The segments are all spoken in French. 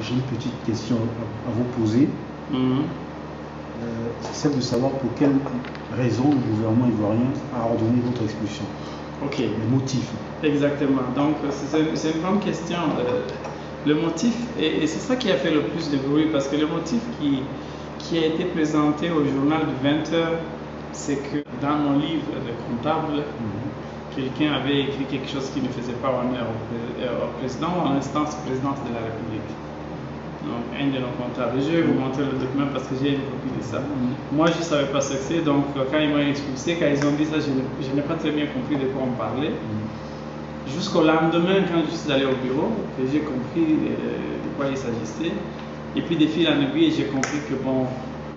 J'ai une petite question à vous poser. C'est celle de savoir pour quelle raison le gouvernement ivoirien a ordonné votre expulsion. Ok. Les motifs. Exactement. Donc, c'est une grande question. Le motif, et c'est ça qui a fait le plus de bruit, parce que le motif qui a été présenté au journal de 20h, c'est que dans mon livre de comptable, quelqu'un avait écrit quelque chose qui ne faisait pas honneur au président, en instance présidence de la République. Donc, un de nos comptables. Je vais vous montrer le document parce que j'ai une copie de ça. Moi, je ne savais pas ce que c'est, donc quand ils m'ont expulsé, quand ils ont dit ça, je n'ai pas très bien compris de quoi on parlait. Jusqu'au lendemain, quand je suis allé au bureau, que j'ai compris de quoi il s'agissait. Et puis, de fil en aiguille, j'ai compris que bon,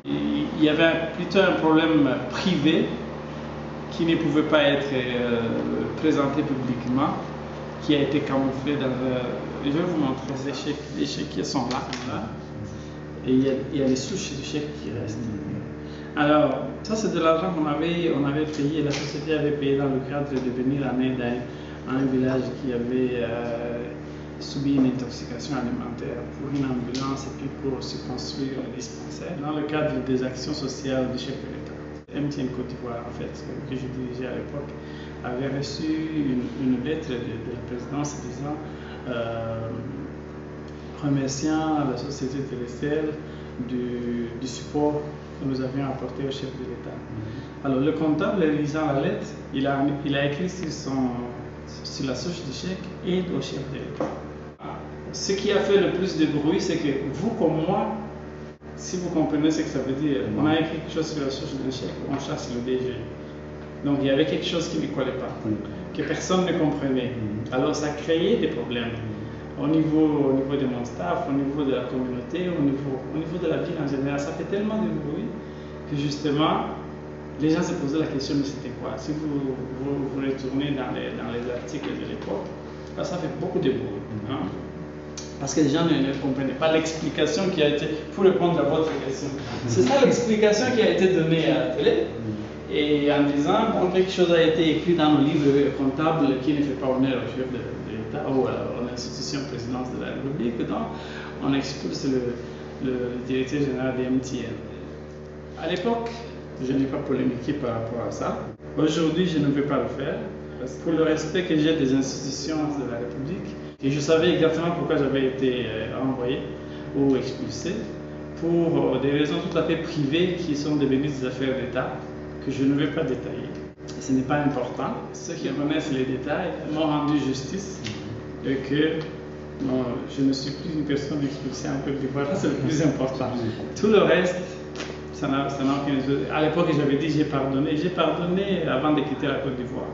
il y avait plutôt un problème privé qui ne pouvait pas être présenté publiquement, qui a été camouflé dans je vais vous montrer les chèques qui sont là. Et il y a les souches du chèque qui restent. Alors, ça c'est de l'argent qu'on avait payé, la société avait payé dans le cadre de venir en aide à un village qui avait subi une intoxication alimentaire pour une ambulance et puis pour se construire un dispensaire dans le cadre des actions sociales du chef de l'État. MTN Côte d'Ivoire, en fait, que je dirigeais à l'époque, avait reçu une lettre de la présidence disant remerciant la société Télécel du support que nous avions apporté au chef de l'État. Alors le comptable, lisant la lettre, il a écrit sur la souche du chèque et au chef de l'État. Ce qui a fait le plus de bruit, c'est que vous comme moi, si vous comprenez ce que ça veut dire, on a écrit quelque chose sur la souche du chèque, on chasse le DG. Donc il y avait quelque chose qui ne collait pas, que personne ne comprenait. Alors ça créait des problèmes au niveau de mon staff, au niveau de la communauté, au niveau de la ville en général. Ça fait tellement de bruit que justement, les gens se posaient la question, mais c'était quoi? Si vous retournez dans les articles de l'époque, ça fait beaucoup de bruit. Hein? Parce que les gens ne comprenaient pas l'explication qui a été, pour répondre à votre question, c'est ça l'explication qui a été donnée à la télé. Et en disant, bon, quelque chose a été écrit dans le livre comptable qui ne fait pas honneur au chef de l'État ou à l'institution présidence de la République, donc on expulse le directeur général de MTN. À l'époque, je n'ai pas polémiqué par rapport à ça. Aujourd'hui, je ne vais pas le faire, parce que pour le respect que j'ai des institutions de la République, et je savais exactement pourquoi j'avais été envoyé ou expulsé, pour des raisons tout à fait privées qui sont devenues des affaires d'État, que je ne vais pas détailler. Ce n'est pas important. Ceux qui connaissent les détails m'ont rendu justice et que je ne suis plus une personne expulsée en Côte d'Ivoire. C'est le plus important. Tout le reste, ça n'a aucun... À l'époque, j'avais dit j'ai pardonné avant de quitter la Côte d'Ivoire.